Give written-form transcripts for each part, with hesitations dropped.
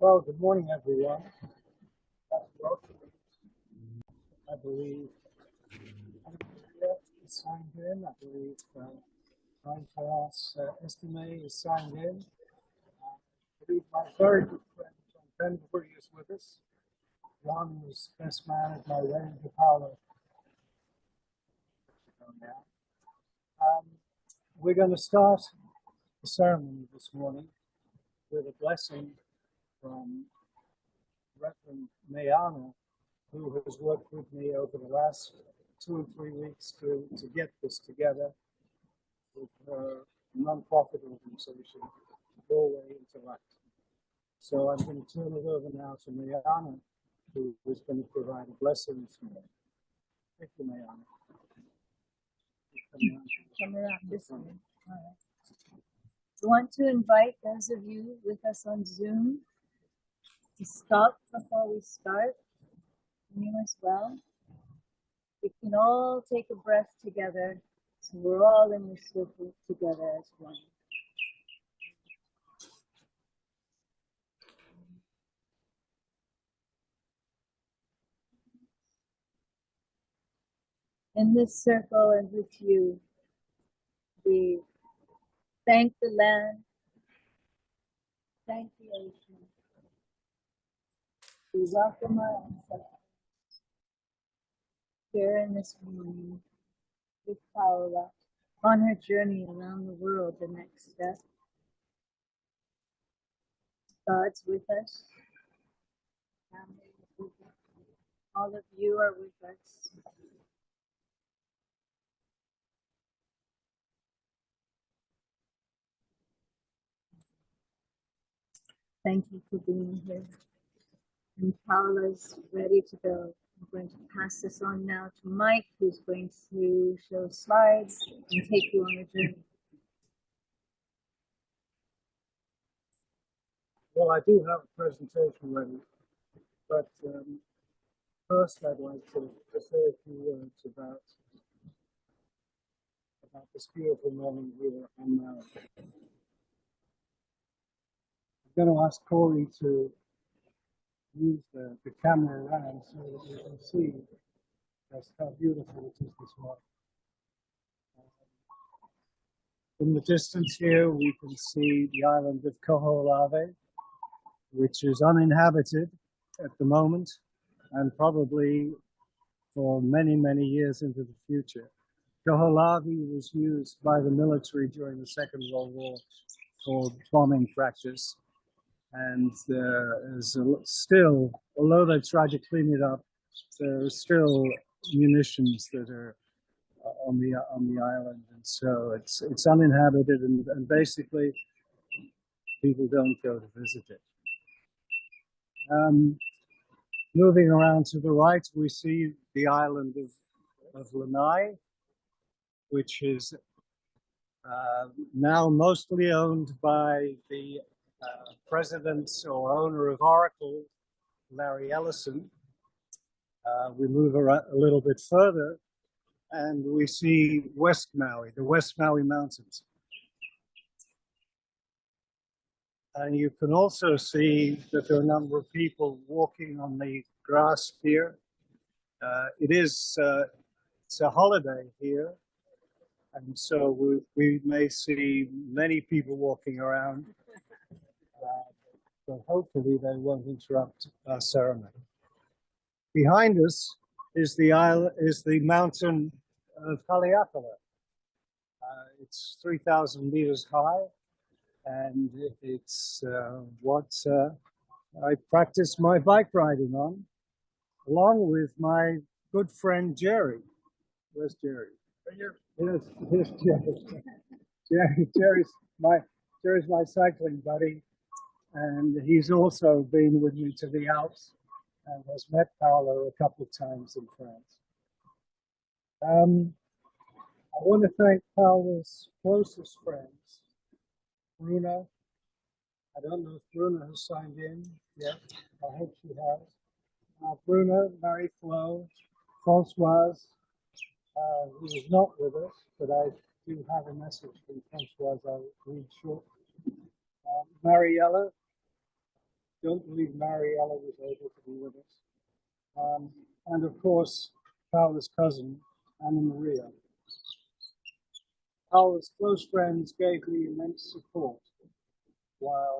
Well, good morning, everyone. Welcome. I believe Andrea is signed in. I believe Francois Estimé is signed in. I believe my very good friend John Penbury is with us. John was best man at my wedding to Paola. Um, we're going to start the ceremony this morning with a blessing from Reverend Mayana, who has worked with me over the last 2 or 3 weeks to get this together with her non-profit organization, Doorway Interact. So I'm going to turn it over now to Mariana, who is going to provide a blessing this morning. Thank you, Mariana. Come around this way. All right. We want to invite those of you with us on Zoom to stop before we start. You as well. We can all take a breath together, so we're all in this circle together as one. In this circle and with you, we thank the land, thank the ocean. We welcome our ancestors here in this morning with Paola on her journey around the world. The next step. God's with us. Family is with us. All of you are with us. Thank you for being here. And Paola's ready to go. I'm going to pass this on now to Mike, who's going to show slides and take you on a journey. Well, I do have a presentation ready, but first I'd like to say a few words about this beautiful morning here on Maui. I'm going to ask Corey to use the camera around so that you can see just how beautiful it is this morning. In the distance here, we can see the island of Koho'olawe, which is uninhabited at the moment and probably for many, many years into the future. Koho'olawe was used by the military during the Second World War for bombing practice. And there is still, although they tried to clean it up, there are still munitions that are on the island, and so it's uninhabited, and basically people don't go to visit it. Moving around to the right, we see the island of Lanai, which is now mostly owned by the president or owner of Oracle, Larry Ellison. We move a little bit further and we see West Maui, the West Maui Mountains. And you can also see that there are a number of people walking on the grass here. It's a holiday here, and so we may see many people walking around. But hopefully they won't interrupt our ceremony. Behind us is the mountain of Haleakala. It's 3,000 meters high, and it's what I practice my bike riding on, along with my good friend Jerry. Where's Jerry? Right here. Here's Jerry. Jerry's my cycling buddy. And he's also been with me to the Alps and has met Paola a couple of times in France. I want to thank Paola's closest friends, Bruna. I don't know if Bruna has signed in yet. I hope she has. Bruna, Marie Flo, Francoise, who is not with us, but I do have a message from Francoise I'll read shortly. Mariella, don't believe Mariella was able to be with us. And of course, Paola's cousin, Anna Maria. Paola's close friends gave me immense support while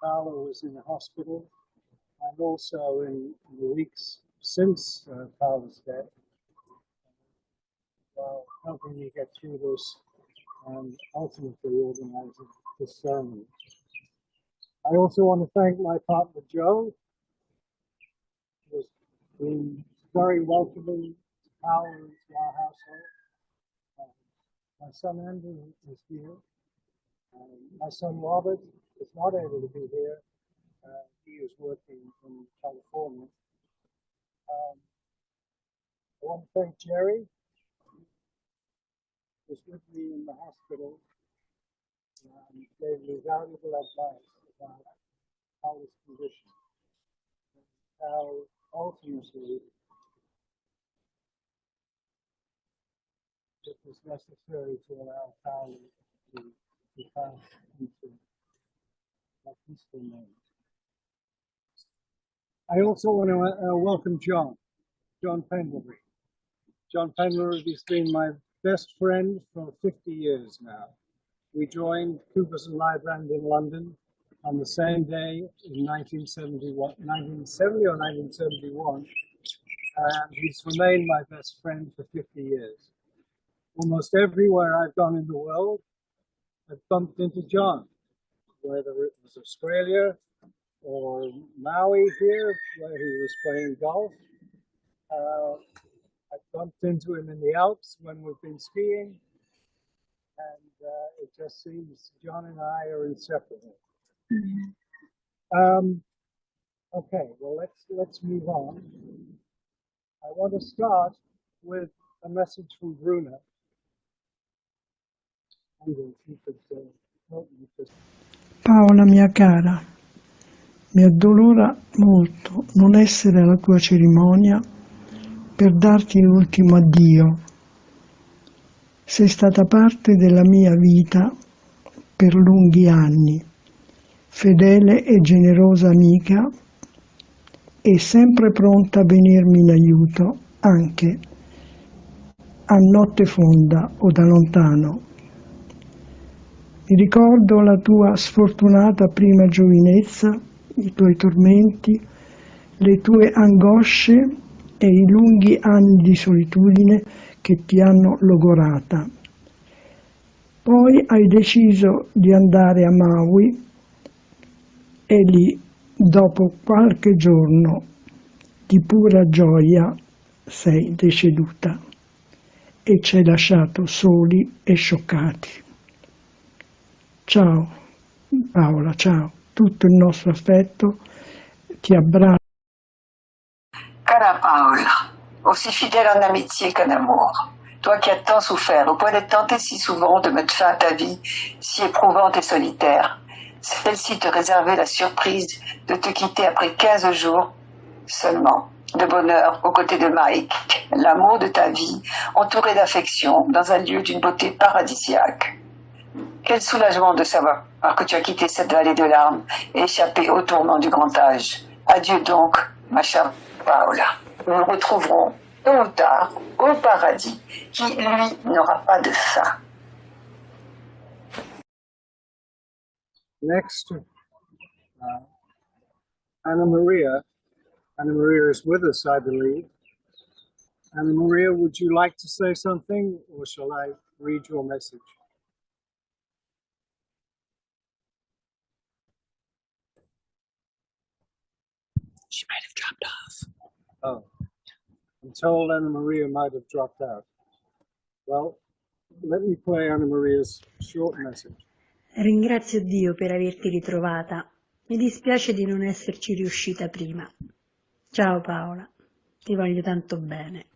Paola was in the hospital, and also in the weeks since Paola's death, while helping me get through this and ultimately organizing this ceremony. I also want to thank my partner Joe, who has been very welcoming to Paola into our household. My son Andrew is here. My son Robert is not able to be here. He is working in California. I want to thank Jerry, who was with me in the hospital and gave me valuable advice about Paola's condition, how ultimately it was necessary to allow Paola to pass into a peaceful moment. I also want to welcome John Pendlebury. John Pendlebury has been my best friend for 50 years now. We joined Coopers and Lybrand in London on the same day in 1970 or 1971, and he's remained my best friend for 50 years. Almost everywhere I've gone in the world, I've bumped into John, whether it was Australia or Maui here, where he was playing golf. I bumped into him in the Alps when we've been skiing, and it just seems John and I are inseparable. Okay, well let's move on. I want to start with a message from Bruna. Paola mia cara, mi addolora molto non essere alla tua cerimonia per darti l'ultimo addio. Sei stata parte della mia vita per lunghi anni, fedele e generosa amica e sempre pronta a venirmi in aiuto anche a notte fonda o da lontano. Mi ricordo la tua sfortunata prima giovinezza, i tuoi tormenti, le tue angosce e i lunghi anni di solitudine che ti hanno logorata. Poi hai deciso di andare a Maui e lì, dopo qualche giorno di pura gioia, sei deceduta e ci hai lasciato soli e scioccati. Ciao Paola, ciao, tutto il nostro affetto ti abbraccia. Cara Paola, aussi fidèle en amitié qu'en amour, toi qui as tant souffert, au point d'être tenté si souvent de mettre fin à ta vie, si éprouvante et solitaire, celle-ci te réservait la surprise de te quitter après 15 jours seulement, de bonheur aux côtés de Mike, l'amour de ta vie, entouré d'affection, dans un lieu d'une beauté paradisiaque. Quel soulagement de savoir que tu as quitté cette vallée de larmes et échappé au tourment du grand âge. Adieu donc, ma chère Paola. Nous nous retrouverons tôt ou tard au paradis, qui, lui, n'aura pas de fin. Next, Anna Maria. Anna Maria is with us, I believe. Anna Maria, would you like to say something, or shall I read your message? She might have dropped off. Oh, I'm told Anna Maria might have dropped out. Well, let me play Anna Maria's short message. Ringrazio Dio per averti ritrovata. Mi dispiace di non esserci riuscita prima. Ciao Paola, ti voglio tanto bene.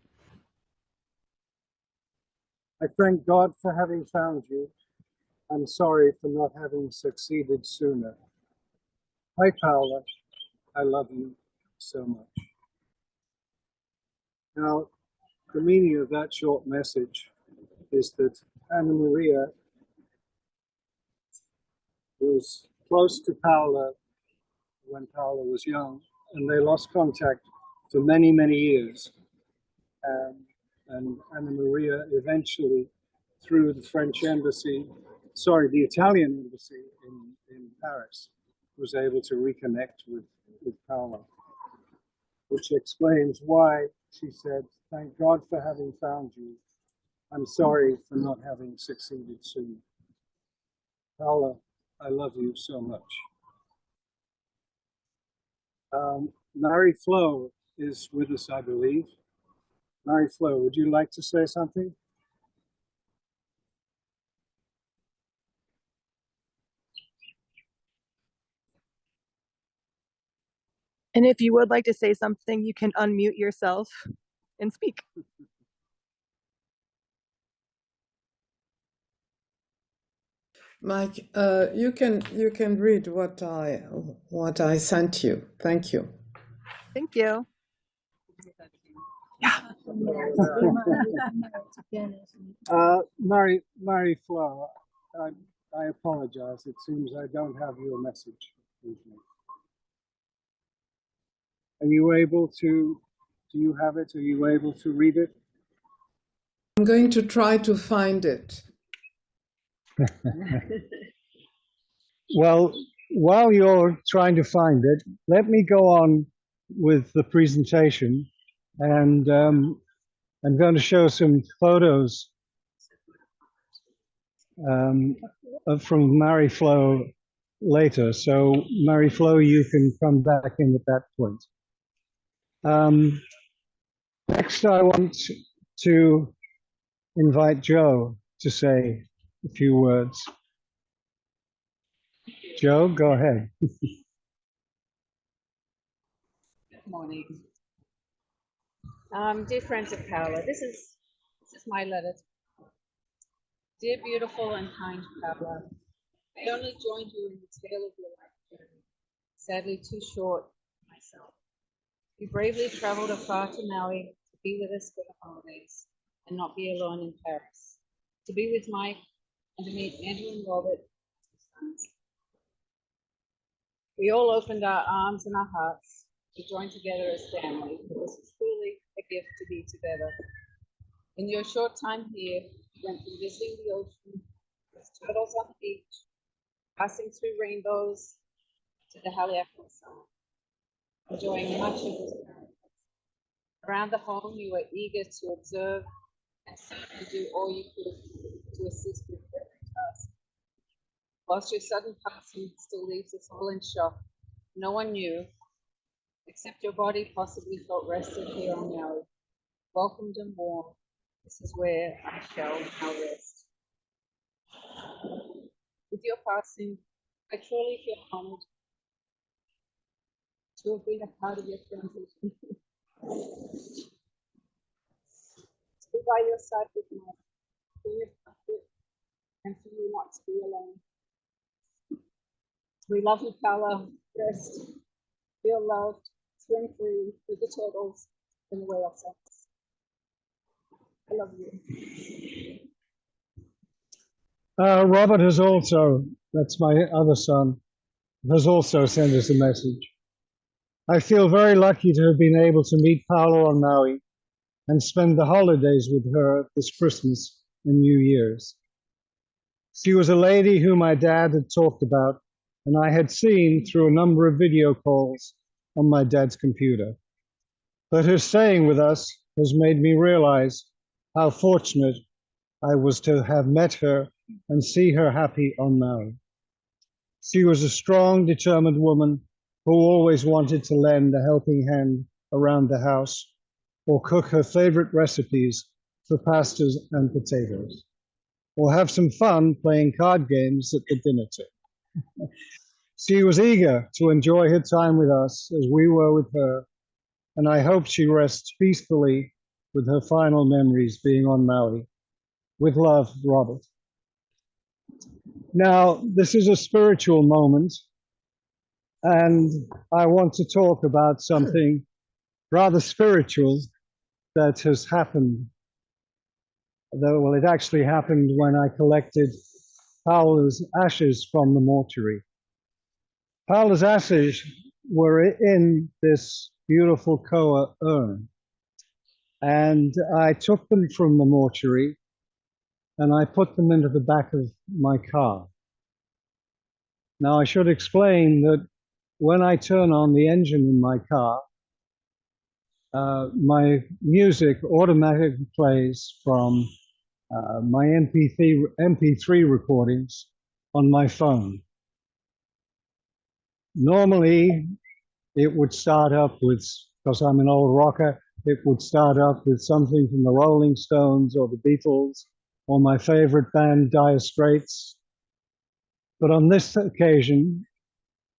I thank God for having found you. I'm sorry for not having succeeded sooner. Hi Paola, I love you so much. Now, the meaning of that short message is that Anna Maria was close to Paola when Paola was young, and they lost contact for many, many years. And Anna Maria eventually, through the French embassy, the Italian embassy in Paris, was able to reconnect with Paola, which explains why she said, "Thank God for having found you. I'm sorry for not having succeeded sooner." Paola, I love you so much. Mary Flo is with us, I believe. Mary Flo, would you like to say something? And if you would like to say something, you can unmute yourself and speak. Mike, you can read what I sent you. Thank you. Thank you. Mary Flo, I apologize. It seems I don't have your message with me. Are you able to, do you have it? Are you able to read it? I'm going to try to find it. Well, while you're trying to find it, let me go on with the presentation, and I'm going to show some photos from Mary Flo later. So Mary Flo, you can come back in at that point. Next, I want to invite Joe to say a few words. Joe, go ahead. Good morning. Dear friends of Paola, this is my letter. Dear beautiful and kind Paola, I only joined you in the tale of your life journey, sadly too short for myself. You bravely traveled afar to Maui to be with us for the holidays and not be alone in Paris, to be with Mike and to meet Andrew and Robert, two sons. We all opened our arms and our hearts to join together as family. It was truly a gift to be together. In your short time here, you went from visiting the ocean with turtles on the beach, passing through rainbows to the Haleakala Sun, enjoying much of this paradise. Around the home, you were eager to observe and certainly do all you could to assist with every task. Whilst your sudden passing still leaves us all in shock, no one knew, except your body possibly felt rested here on Maui, welcomed and warm. This is where I shall now rest. With your passing, I truly feel honored to have been a part of your transition. To be by your side with me, feel your comfort, and for you not to be alone. We love you, Paola. Rest, feel loved, swim free with the turtles in the whale sense. I love you. Robert has also, that's my other son, has also sent us a message. I feel very lucky to have been able to meet Paola on Maui and spend the holidays with her this Christmas and New Year's. She was a lady who my dad had talked about, and I had seen through a number of video calls on my dad's computer. But her staying with us has made me realize how fortunate I was to have met her and see her happy on Maui. She was a strong, determined woman who always wanted to lend a helping hand around the house or cook her favorite recipes for pastas and potatoes, or have some fun playing card games at the dinner table. She was eager to enjoy her time with us as we were with her, and I hope she rests peacefully with her final memories being on Maui. With love, Robert. Now, this is a spiritual moment, and I want to talk about something rather spiritual that has happened. Well, it actually happened when I collected Paola's ashes from the mortuary. Paola's ashes were in this beautiful koa urn, and I took them from the mortuary and I put them into the back of my car. Now I should explain that when I turn on the engine in my car, my music automatically plays from my MP3 recordings on my phone. Normally, it would start up with, because I'm an old rocker, it would start up with something from the Rolling Stones or the Beatles or my favorite band, Dire Straits. But on this occasion,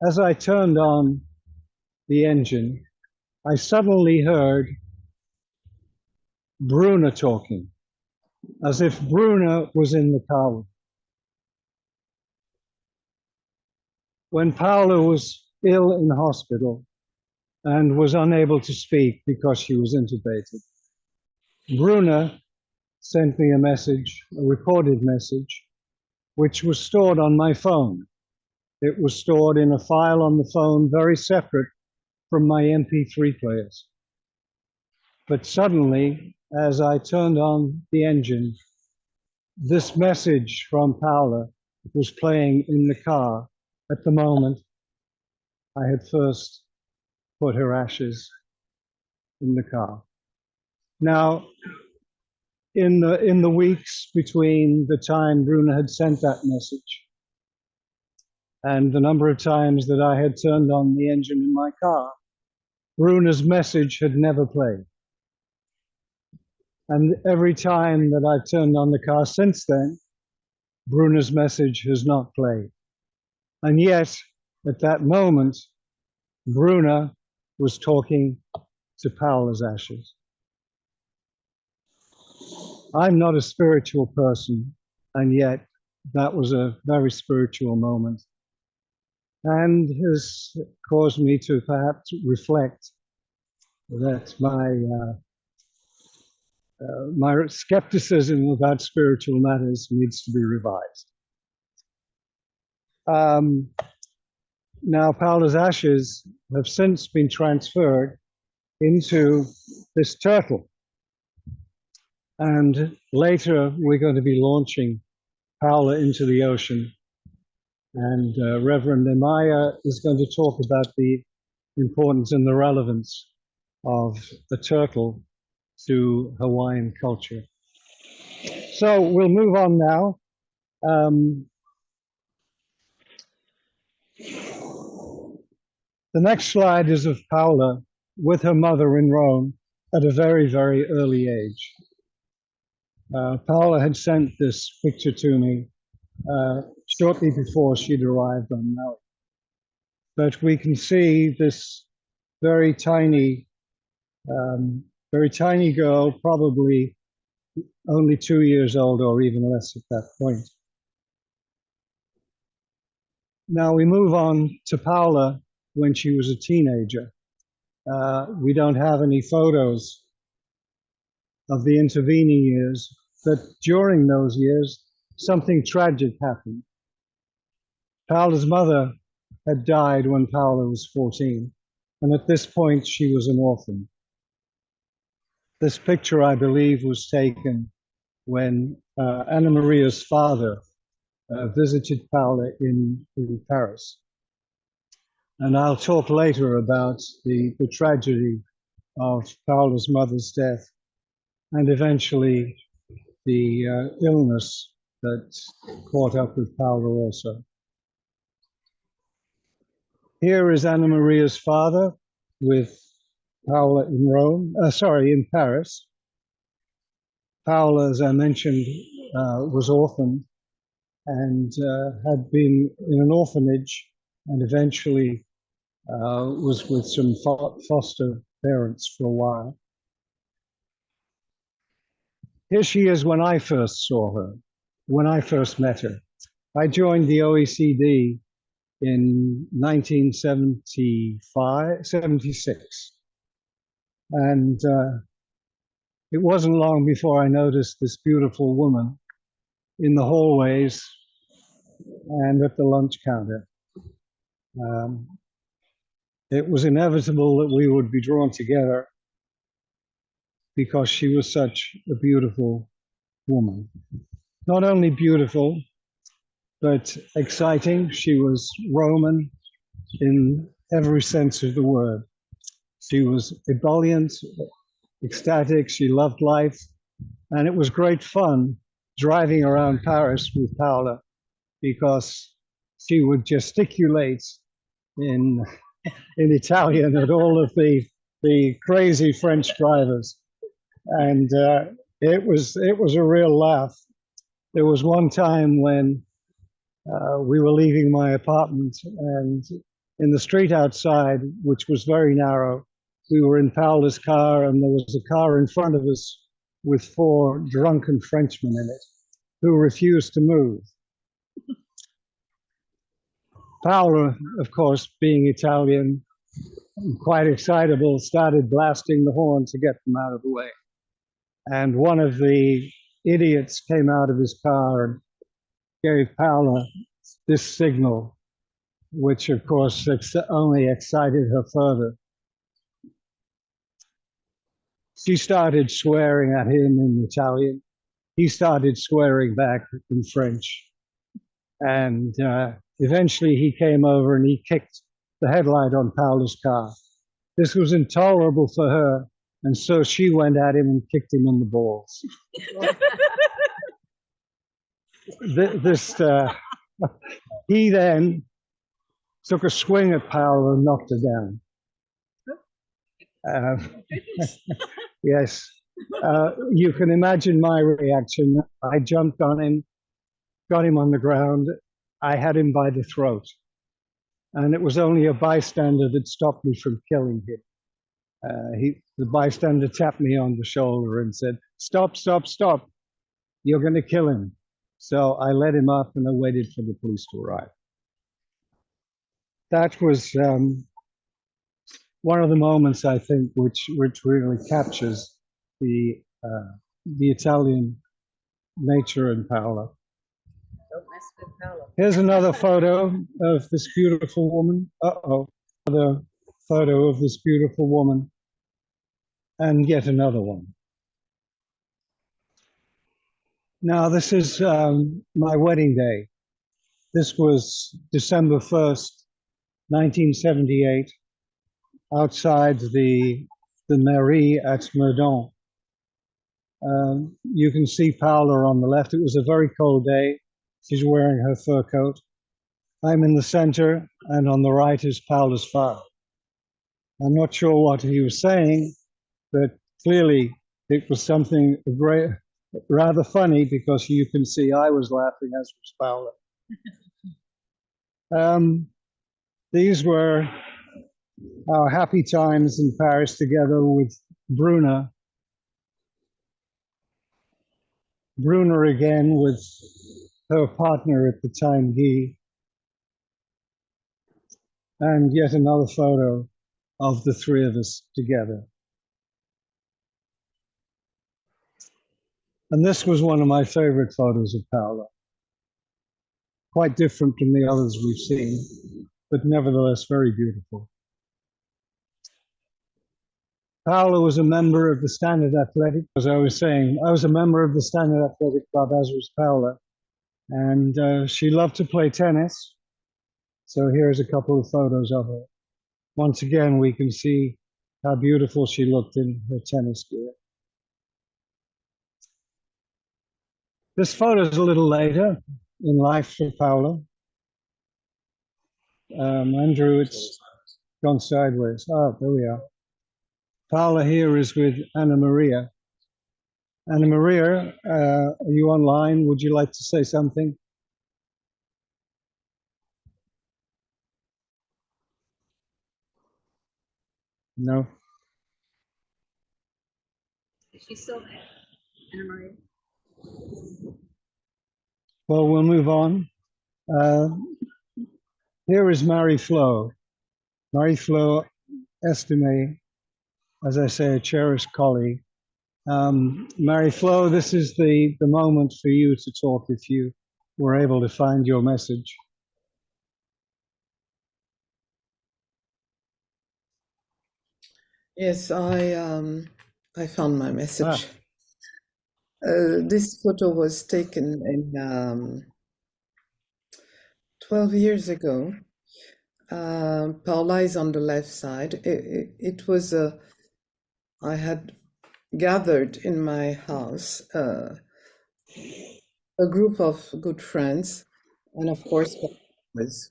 as I turned on the engine, I suddenly heard Bruna talking, as if Bruna was in the car with me. When Paola was ill in hospital and was unable to speak because she was intubated, Bruna sent me a message, a recorded message, which was stored on my phone. It was stored in a file on the phone, very separate from my MP3 players. But suddenly, as I turned on the engine, this message from Paola was playing in the car at the moment I had first put her ashes in the car. Now, in the weeks between the time Bruna had sent that message and the number of times that I had turned on the engine in my car, Bruna's message had never played. And every time that I've turned on the car since then, Bruna's message has not played. And yet, at that moment, Bruna was talking to Paola's ashes. I'm not a spiritual person, and yet that was a very spiritual moment, and has caused me to perhaps reflect that my skepticism about spiritual matters needs to be revised. Now, Paola's ashes have since been transferred into this turtle. And later, we're going to be launching Paola into the ocean. And Reverend Amaya is going to talk about the importance and the relevance of the turtle to Hawaiian culture. So we'll move on now. The next slide is of Paola with her mother in Rome at a very, very early age. Paola had sent this picture to me shortly before she'd arrived on Maui. But we can see this very tiny girl, probably only 2 years old or even less at that point. Now we move on to Paola when she was a teenager. We don't have any photos of the intervening years, but during those years, something tragic happened. Paola's mother had died when Paola was 14, and at this point she was an orphan. This picture, I believe, was taken when Anna Maria's father visited Paola in Paris. And I'll talk later about the tragedy of Paola's mother's death and eventually the illness that caught up with Paola also. Here is Anna Maria's father with Paola in Paris. Paola, as I mentioned, was orphaned and had been in an orphanage and eventually was with some foster parents for a while. Here she is when I first saw her, when I first met her. I joined the OECD in 1976. And it wasn't long before I noticed this beautiful woman in the hallways and at the lunch counter. Um, it was inevitable that we would be drawn together because she was such a beautiful woman. Not only beautiful, but exciting. She was Roman in every sense of the word. She was ebullient, ecstatic. She loved life. And it was great fun driving around Paris with Paola because she would gesticulate in Italian at all of the crazy French drivers. And it was a real laugh. There was one time when we were leaving my apartment, and in the street outside, which was very narrow, we were in Paola's car, and there was a car in front of us with 4 drunken Frenchmen in it who refused to move. Paola, of course, being Italian, quite excitable, started blasting the horn to get them out of the way. And one of the idiots came out of his car and gave Paola this signal, which of course only excited her further. She started swearing at him in Italian. He started swearing back in French. And eventually he came over and he kicked the headlight on Paola's car. This was intolerable for her, and so she went at him and kicked him in the balls. He then took a swing at Paola and knocked her down. Yes, you can imagine my reaction. I jumped on him, got him on the ground. I had him by the throat. And it was only a bystander that stopped me from killing him. The bystander tapped me on the shoulder and said, "Stop, stop, stop. You're going to kill him." So I let him up and I waited for the police to arrive. That was one of the moments, I think, which really captures the Italian nature in Paola. Don't mess with Paola. Here's another photo of this beautiful woman. Another photo of this beautiful woman. And yet another one. Now, this is my wedding day. This was December 1st, 1978, outside the mairie at Meudon. You can see Paola on the left. It was a very cold day. She's wearing her fur coat. I'm in the center, and on the right is Paola's father. I'm not sure what he was saying, but clearly it was something rather funny, because you can see I was laughing, as was Paola. These were our happy times in Paris together with Bruna. Bruna again with her partner at the time, Guy. And yet another photo of the 3 of us together. And this was one of my favorite photos of Paola. Quite different from the others we've seen, but nevertheless very beautiful. Paola was a member of the Standard Athletic, as I was saying. I was a member of the Standard Athletic Club, as was Paola. And she loved to play tennis. So here's a couple of photos of her. Once again, we can see how beautiful she looked in her tennis gear. This photo is a little later in life for Paola. Andrew, it's gone sideways. Oh, there we are. Paola here is with Anna Maria. Anna Maria, are you online? Would you like to say something? No? Is she still there, Anna Maria? Well, we'll move on. Here is Marie-Flo. Marie-Flo Estimé, as I say, a cherished colleague. Marie-Flo, this is the moment for you to talk if you were able to find your message. Yes, I found my message. Ah. This photo was taken in 12 years ago. Paola is on the left side. It was I had gathered in my house a group of good friends, and of course, was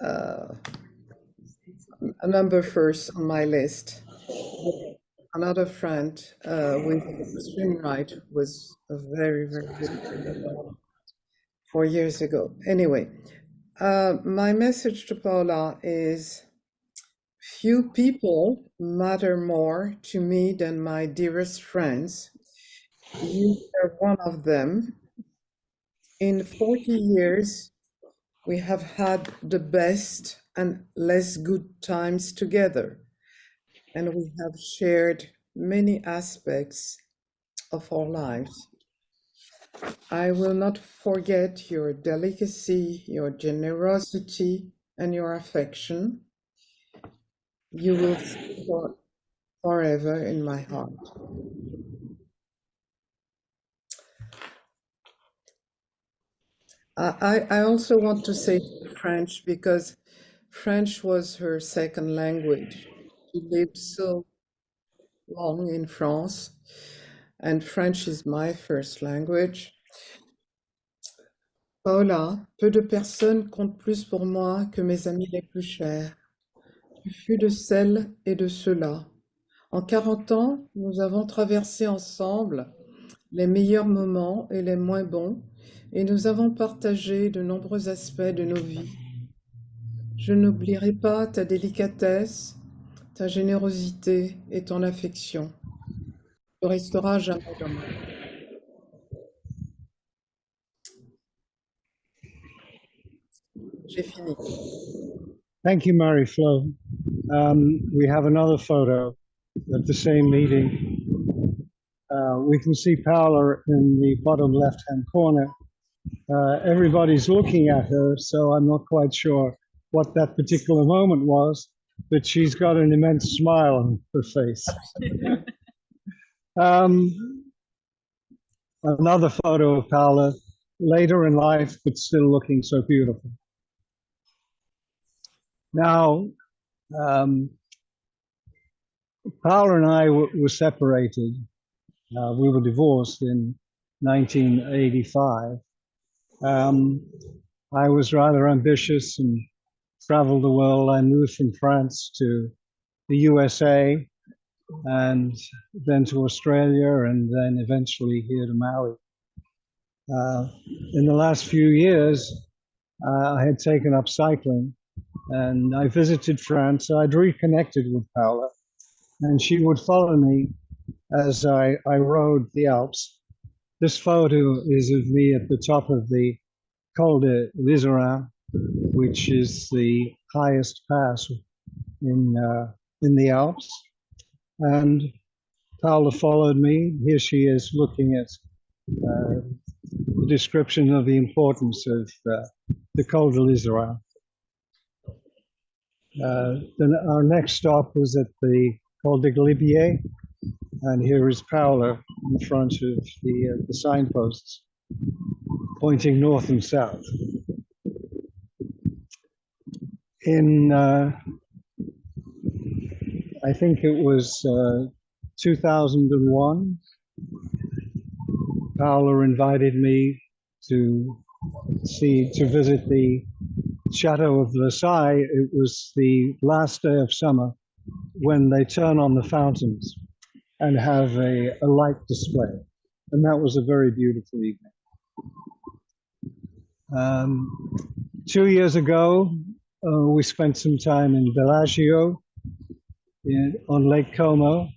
a number first on my list. Another friend with extreme right was a very, very good friend 4 years ago. Anyway, my message to Paola is few people matter more to me than my dearest friends. You are one of them. In 40 years, we have had the best and less good times together, and we have shared many aspects of our lives. I will not forget your delicacy, your generosity, and your affection. You will stay forever in my heart. I also want to say French because French was her second language. She lived so long in France, and French is my first language. Paola, peu de personnes comptent plus pour moi que mes amis les plus chers. Tu fus de celles et de ceux-là. En 40 ans, nous avons traversé ensemble les meilleurs moments et les moins bons, et nous avons partagé de nombreux aspects de nos vies. Je n'oublierai pas ta délicatesse, ta générosité et ton affection. Tu resteras jamais dans ma vie. J'ai fini. Thank you, Mary Flo. We have another photo at the same meeting. We can see Paola in the bottom left-hand corner. Everybody's looking at her, so I'm not quite sure what that particular moment was, but she's got an immense smile on her face. Another photo of Paola later in life, but still looking so beautiful. Now, Paola and I were separated. We were divorced in 1985. I was rather ambitious and traveled the world. I moved from France to the USA and then to Australia and then eventually here to Maui. In the last few years, I had taken up cycling and I visited France. I'd reconnected with Paola and she would follow me as I rode the Alps. This photo is of me at the top of the Col de Liserin, which is the highest pass in the Alps. And Paola followed me. Here she is looking at the description of the importance of the Col de Liserin. Then our next stop was at the Col de Galibier, and here is Paola in front of the signposts, pointing north and south. In, I think it was 2001, Paola invited me to visit the Chateau of Versailles. It was the last day of summer when they turn on the fountains and have a light display. And that was a very beautiful evening. 2 years ago, we spent some time in Bellagio on Lake Como.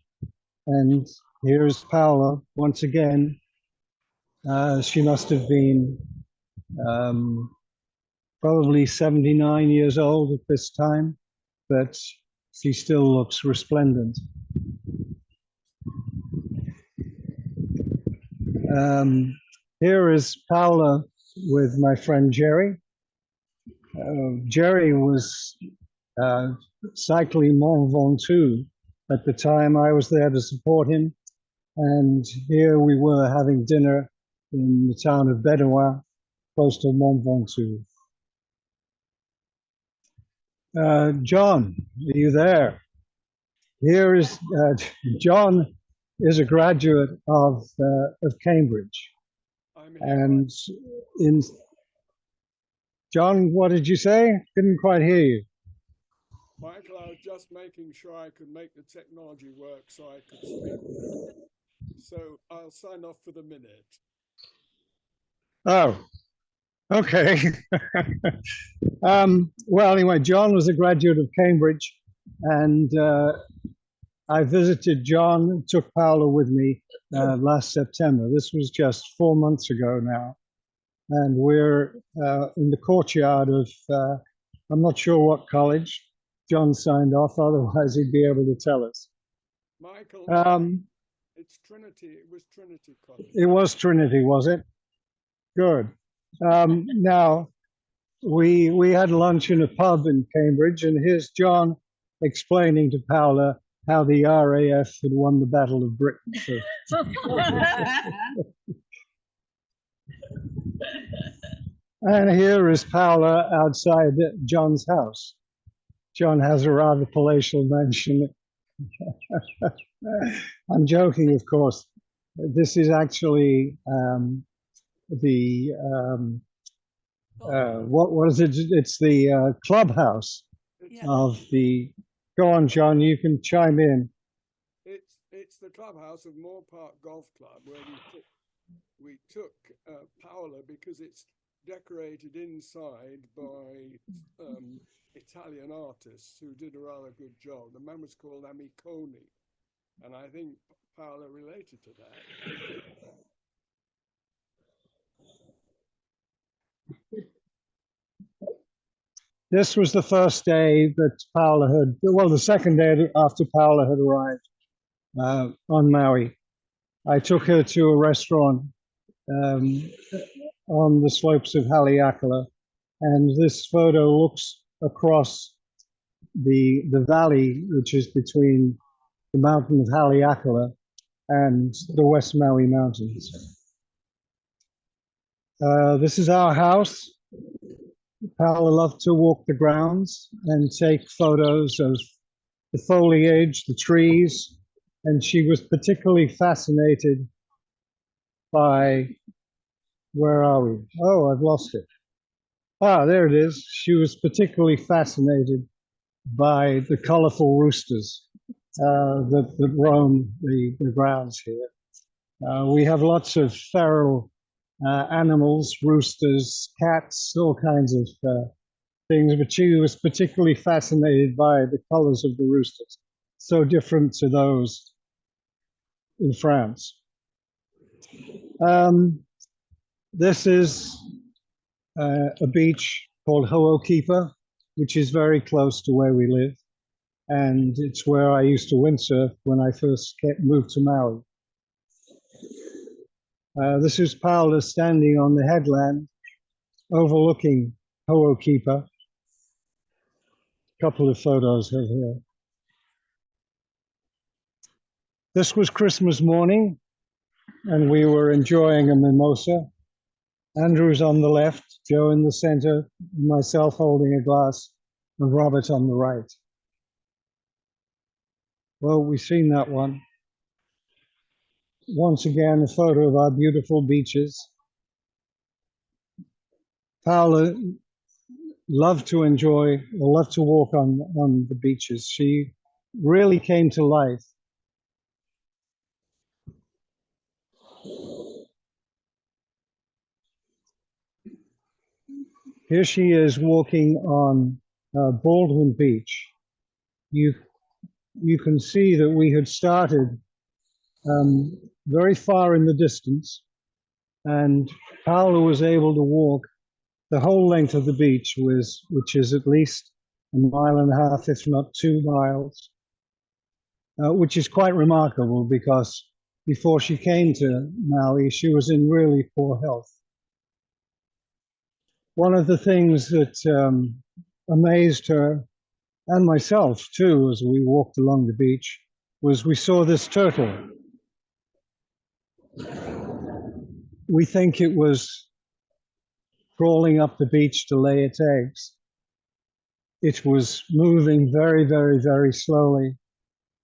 And here's Paola once again. She must have been probably 79 years old at this time, but she still looks resplendent. Here is Paola with my friend Jerry. Jerry was cycling Mont Ventoux At the time, I was there to support him, and here we were having dinner in the town of Bedouin, close to Mont Ventoux. John, are you there? Here is John is a graduate of Cambridge, and in John, what did you say? Didn't quite hear you. Michael, I was just making sure I could make the technology work so I could speak. So I'll sign off for the minute. Oh, okay. Well, anyway, John was a graduate of Cambridge, and I visited John, took Paola with me last September. This was just 4 months ago now. And we're in the courtyard of, I'm not sure what college. John signed off, otherwise he'd be able to tell us. Michael, it's Trinity. It was Trinity College. It was Trinity, was it? Good. Now, we had lunch in a pub in Cambridge, and here's John explaining to Paola how the RAF had won the Battle of Britain. So. And here is Paola outside John's house. John has a rather palatial mansion. I'm joking, of course. This is actually what is it? It's the clubhouse of the. Go on, John. You can chime in. It's the clubhouse of Moore Park Golf Club where we took Paola because it's decorated inside by Italian artists who did a rather good job. The man was called Amiconi, and I think Paola related to that. This was the first day that Paola had, well, the second day after Paola had arrived on Maui. I took her to a restaurant on the slopes of Haleakala, and this photo looks across the valley, which is between the mountain of Haleakala and the West Maui Mountains. This is our house. Paola loved to walk the grounds and take photos of the foliage, the trees, and she was particularly fascinated by, where are we? Oh, I've lost it. Ah, there it is. She was particularly fascinated by the colorful roosters that roam the grounds here. We have lots of feral animals, roosters, cats, all kinds of things, but she was particularly fascinated by the colors of the roosters, so different to those in France. This is a beach called Ho'okipa, which is very close to where we live, and it's where I used to windsurf when I first moved to Maui. This is Paola standing on the headland overlooking Ho'okipa. A couple of photos of here. This was Christmas morning, and we were enjoying a mimosa. Andrew's on the left, Joe in the center, myself holding a glass, and Robert on the right. Well, we've seen that one. Once again, a photo of our beautiful beaches. Paola loved to enjoy, or loved to walk on the beaches. She really came to life. Here she is walking on Baldwin Beach. You can see that we had started very far in the distance, and Paola was able to walk the whole length of the beach, which is at least 1.5 miles, if not 2 miles, which is quite remarkable because before she came to Maui, she was in really poor health. One of the things that amazed her, and myself too, as we walked along the beach, was we saw this turtle. We think it was crawling up the beach to lay its eggs. It was moving very, very, very slowly.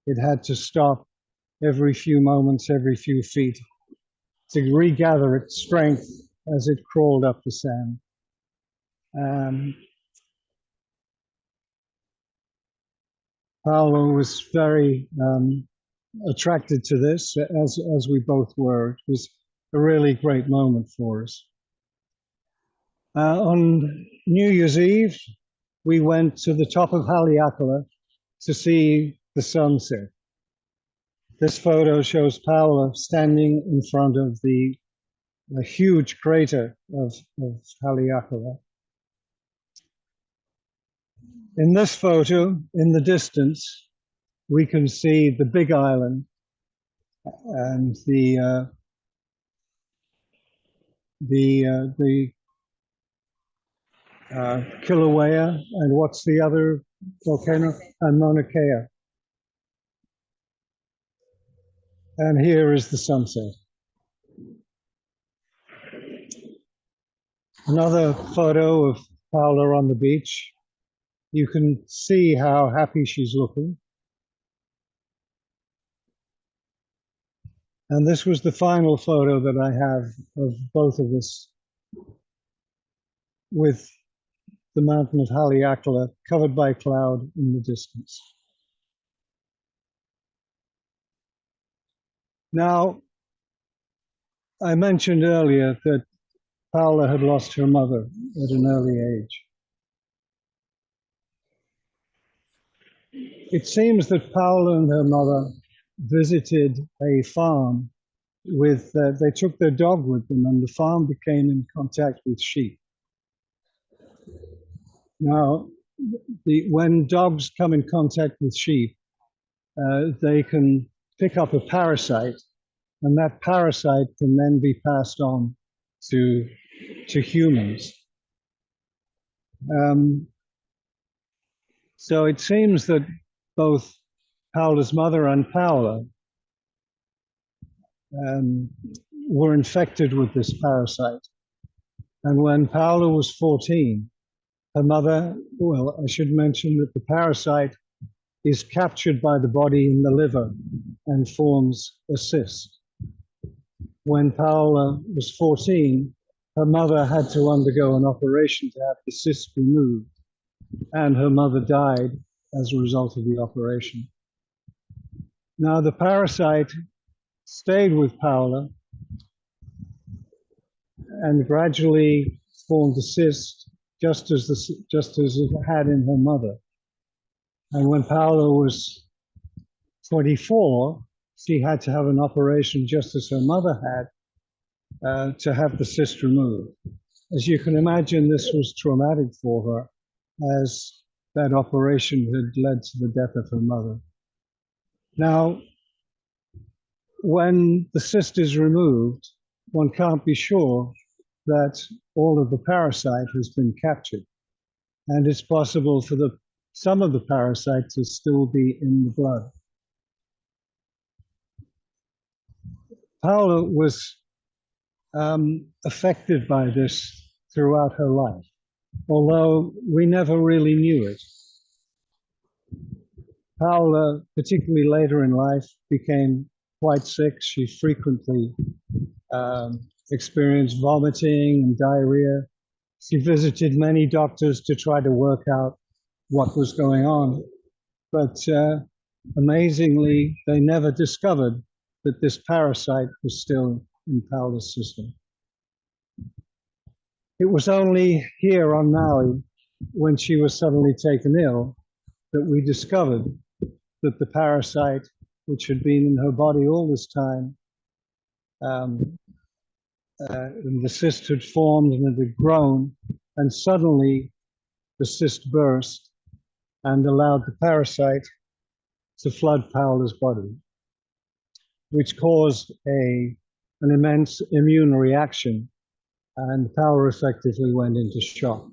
It had to stop every few moments, every few feet, to regather its strength as it crawled up the sand. Paola was very attracted to this, as we both were. It was a really great moment for us. On New Year's Eve, we went to the top of Haleakala to see the sunset. This photo shows Paola standing in front of the huge crater of Haleakala. In this photo, in the distance, we can see the Big Island and the Kilauea, and what's the other volcano? And Mauna Kea. And here is the sunset. Another photo of Paola on the beach. You can see how happy she's looking. And this was the final photo that I have of both of us, with the mountain of Haleakala covered by cloud in the distance. Now, I mentioned earlier that Paola had lost her mother at an early age. It seems that Paola and her mother visited a farm with, they took their dog with them, and the farm became in contact with sheep. Now, when dogs come in contact with sheep, they can pick up a parasite, and that parasite can then be passed on to humans. So it seems that both Paola's mother and Paola were infected with this parasite. And when Paola was 14, her mother, well, I should mention that the parasite is captured by the body in the liver and forms a cyst. When Paola was 14, her mother had to undergo an operation to have the cyst removed, and her mother died as a result of the operation. Now, the parasite stayed with Paola and gradually formed a cyst, just as it had in her mother. And when Paola was 24, she had to have an operation just as her mother had, to have the cyst removed. As you can imagine, this was traumatic for her, as that operation had led to the death of her mother. Now, when the cyst is removed, one can't be sure that all of the parasite has been captured. And it's possible for some of the parasite to still be in the blood. Paola was affected by this throughout her life, although we never really knew it. Paola, particularly later in life, became quite sick. She frequently experienced vomiting and diarrhea. She visited many doctors to try to work out what was going on. But amazingly, they never discovered that this parasite was still in Paola's system. It was only here on Maui, when she was suddenly taken ill, that we discovered that the parasite, which had been in her body all this time, and the cyst had formed and it had grown, and suddenly the cyst burst and allowed the parasite to flood Paola's body, which caused an immense immune reaction, and Paola effectively went into shock.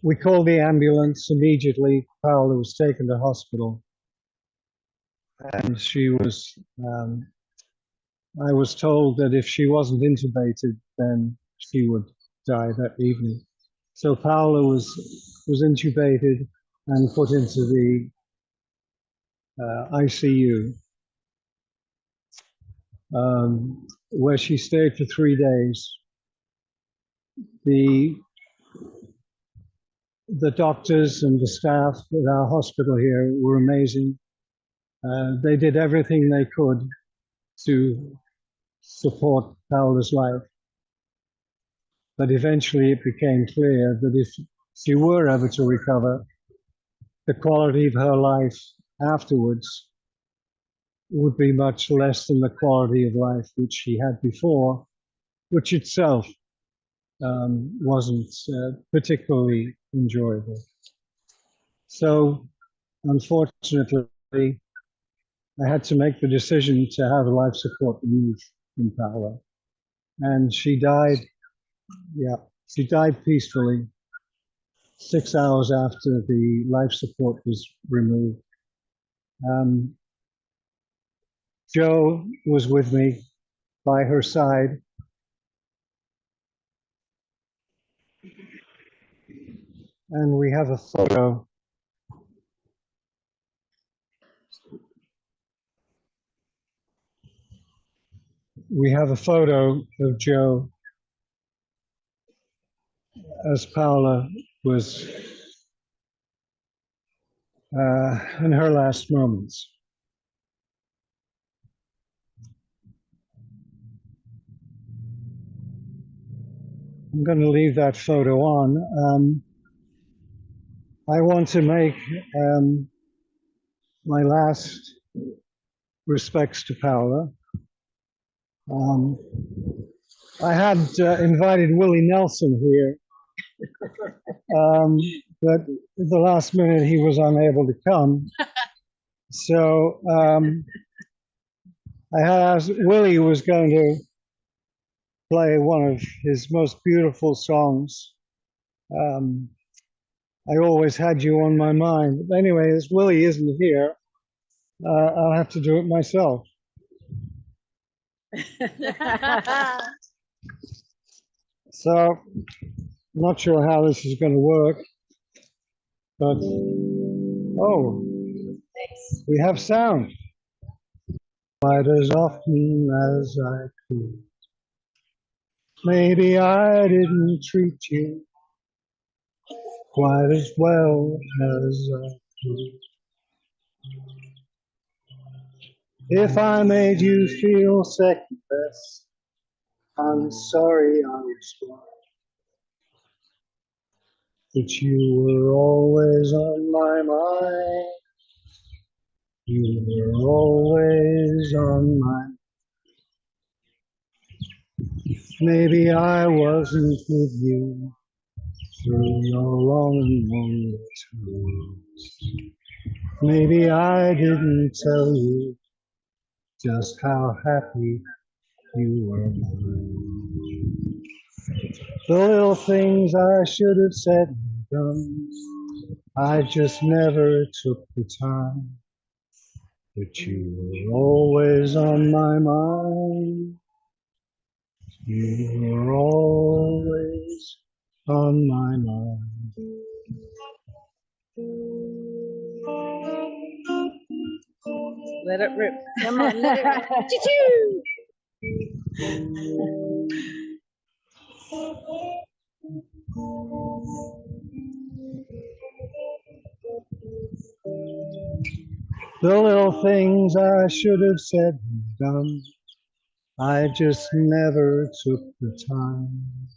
We called the ambulance immediately. Paola was taken to hospital, and she was. I was told that if she wasn't intubated, then she would die that evening. So Paola was intubated and put into the ICU, where she stayed for 3 days. The doctors and the staff at our hospital here were amazing. They did everything they could to support Paola's life. But eventually it became clear that if she were ever to recover, the quality of her life afterwards would be much less than the quality of life which she had before, which itself wasn't particularly enjoyable. So, unfortunately, I had to make the decision to have life support removed from Paola. And she died, she died peacefully 6 hours after the life support was removed. Joe was with me by her side. And we have a photo. We have a photo of Joe as Paola was in her last moments. I'm going to leave that photo on. I want to make my last respects to Paola. I had invited Willie Nelson here, but at the last minute he was unable to come. So I had asked, Willie was going to play one of his most beautiful songs. I always had you on my mind. But anyway, as Willie isn't here, I'll have to do it myself. So, I'm not sure how this is going to work, but oh, we have sound. Quite as often as I could. Maybe I didn't treat you quite as well as I could. If I made you feel second best, I'm sorry I was wrong. But you were always on my mind. You were always on my mind. Maybe I wasn't with you through your long, long tours. Maybe I didn't tell you just how happy you were mine. The little things I should have said and done, I just never took the time. But you were always on my mind. You were always on my mind. Let it rip. Come on, let it rip. The little things I should have said and done, I just never took the time.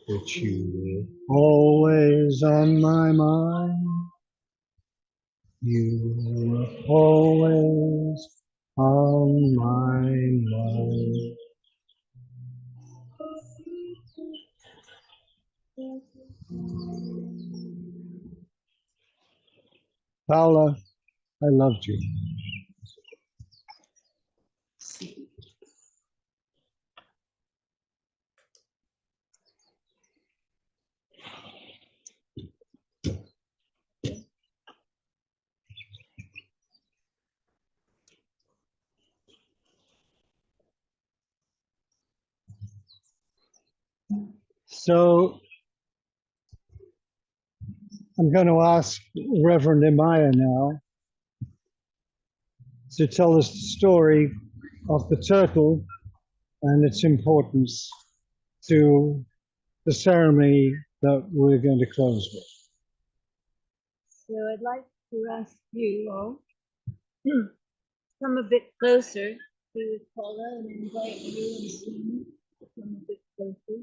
But you were always on my mind. You were always on my mind. Paola, I loved you. So I'm going to ask Reverend Amaya now to tell us the story of the turtle and its importance to the ceremony that we're going to close with. So I'd like to ask you all to come a bit closer to Paula and invite you and Sue to come a bit closer.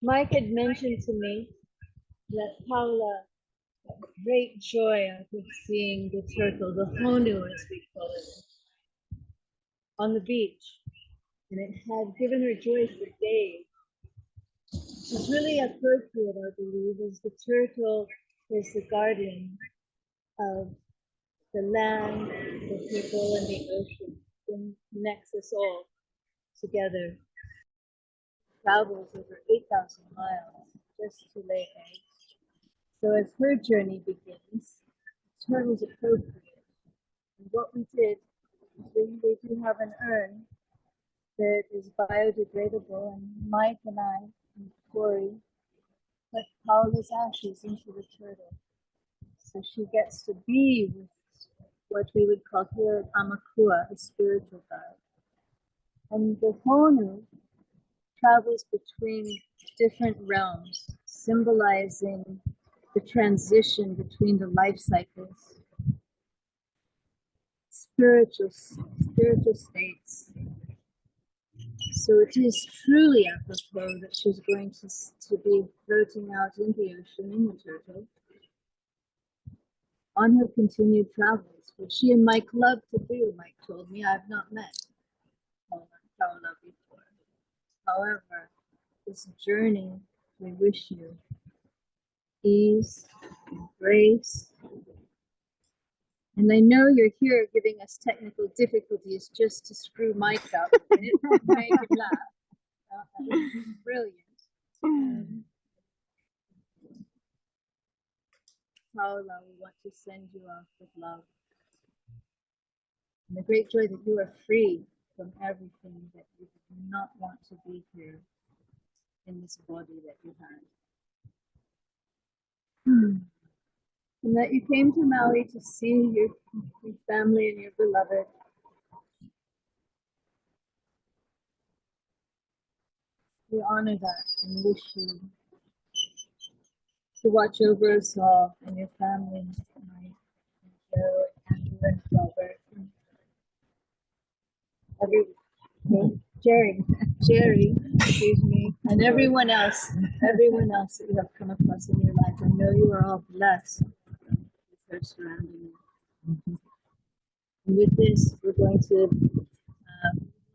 Mike had mentioned to me that Paula had great joy out of seeing the turtle, the honu as we call it, on the beach. And it had given her joy for days. It's really appropriate, I believe, as the turtle is the guardian of the land, the people, and the ocean, and connects us all together. Travels over 8,000 miles just to lay eggs. So as her journey begins, the turtle is appropriate. And what we did is we do have an urn that is biodegradable, and Mike and I and Corey put Paula's ashes into the turtle. So she gets to be with what we would call here Amakua, a spiritual guide. And the honu travels between different realms, symbolizing the transition between the life cycles, spiritual states. So it is truly apropos that she's going to be floating out in the ocean in the turtle on her continued travels, which she and Mike love to do. Mike told me. I've not met Paola before. However, this journey, we wish you ease, grace. And I know you're here giving us technical difficulties just to screw Mike up. It made him laugh. Brilliant. Paola, we want to send you off with love. And the great joy that you are free from everything that you do not want to be here in this body that you had. And that you came to Maui to see your family and your beloved. We honor that and wish you to watch over us all and your family, Mike, and Joe, and Andrew, and Robert, and Jerry, excuse me, and everyone else that you have come across in your life. I know you are all blessed with their surrounding you. And with this, we're going to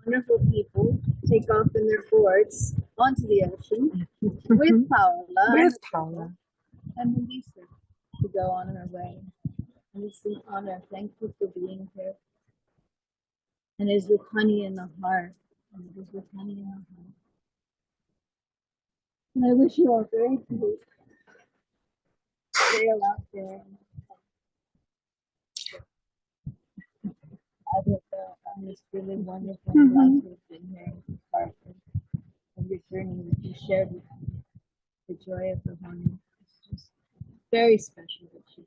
wonderful people take off in their boards onto the ocean with Paola. And release her to go on her way. And it's an honor. Thank you for being here. And it is with honey in the heart. And it is with honey in the heart. And I wish you all very good sail out there. I don't know. And it's really wonderful. I'm glad to have been here and be part of your journey that you shared with me. The joy of the honey. It's just very special that she shared.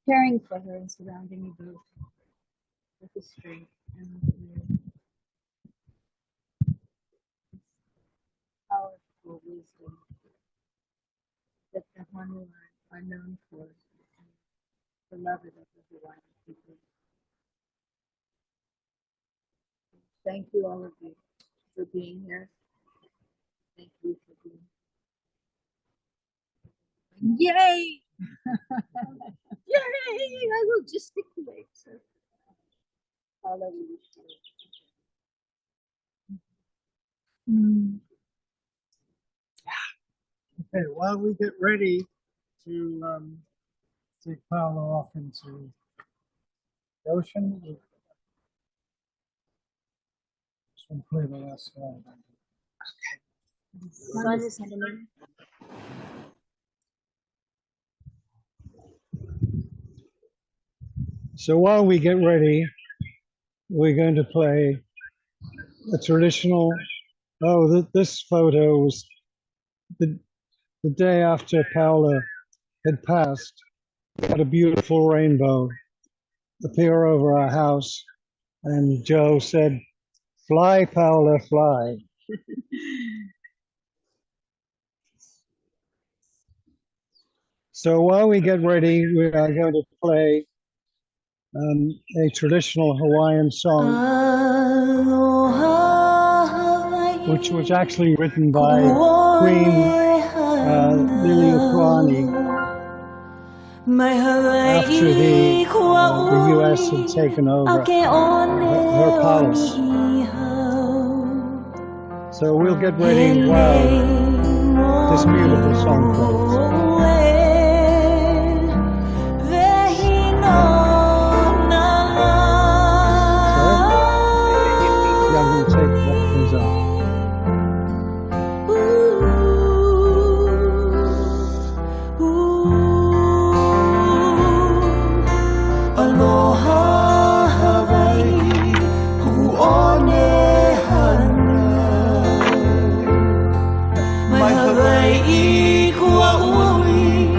Caring for her and surrounding you both with the strength and the powerful wisdom that the Hanu are known for, and beloved of the Hawaiian people. Thank you, all of you, for being here. Thank you for being here. Yay! Yay! I will gesticulate. So, Paola, we wish you. Okay, while we get ready to take Paola off into the ocean, we just want to play the last song. Sun is setting. So while we get ready, we're going to play a traditional. Oh, this photo was the day after Paola had passed. We had a beautiful rainbow appear over our house, and Joe said, "Fly, Paola, fly." So while we get ready, we are going to play a traditional Hawaiian song, which was actually written by Queen Liliuokalani after the U.S. had taken over her palace. So we'll get ready while this beautiful song plays. Mai Hawaii, kua ui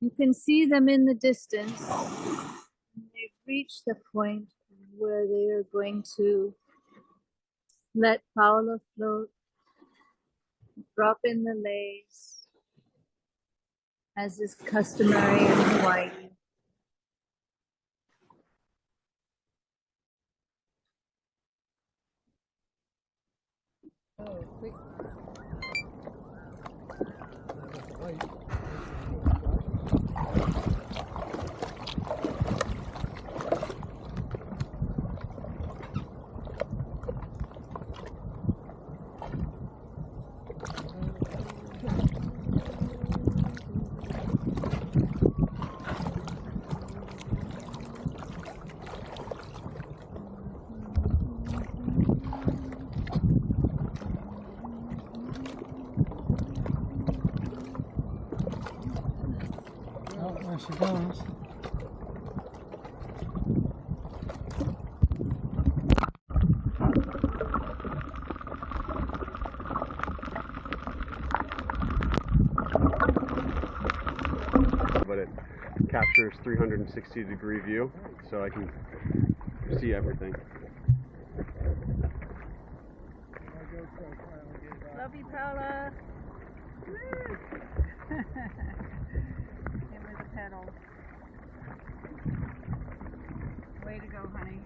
You can see them in the distance. They've reached the point where they are going to let Paola float, drop in the leis, as is customary in Hawaii. Oh, quick. Oh, there she goes. But it captures 360-degree view, so I can see everything. Love you, Paola. Give her the pedal. Way to go, honey.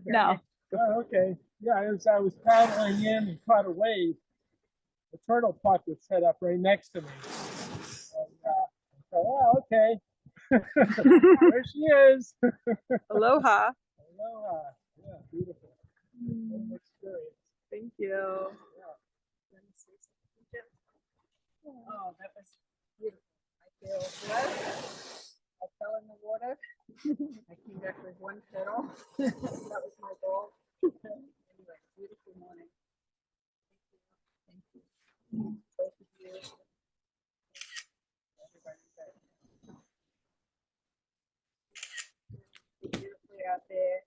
No. Oh, okay. Yeah, as I was paddling in and caught a wave, the turtle puck was set up right next to me. And, I thought, oh, okay. There she is. Aloha. Aloha. Yeah, beautiful. Experience. Thank you. Oh, that was beautiful. I feel blessed. I fell in the water. I came back with one pedal. That was my goal. Anyway, beautiful morning. Thank you. Both of you. Everybody there. Beautifully out there.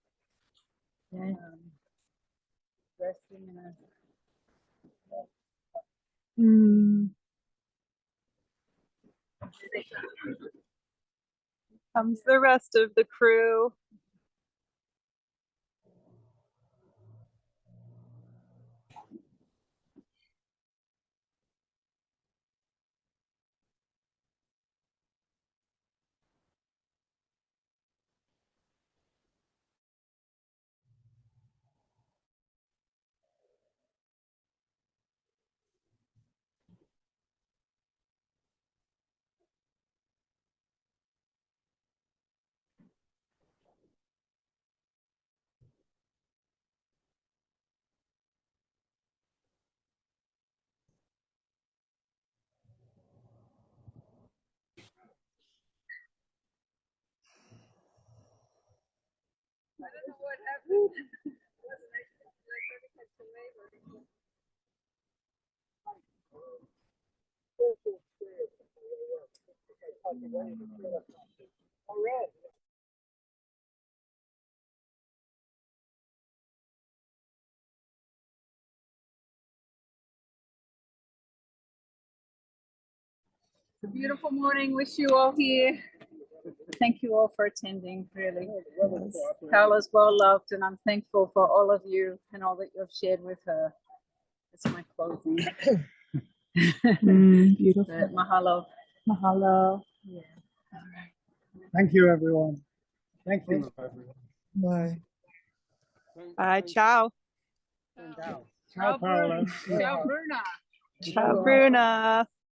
Resting in a Comes the rest of the crew. I don't know what happened. I had to labor. All right. It's a beautiful morning. Wish you all here. Thank you all for attending, really. Paola's well loved, and I'm thankful for all of you and all that you've shared with her. It's my closing. Beautiful. But mahalo. Mahalo. Yeah. All right. Thank you, everyone. Thank you, everyone. Bye. Bye. Ciao. Ciao. Ciao, Paola. Ciao, Bruna. Ciao, Bruna.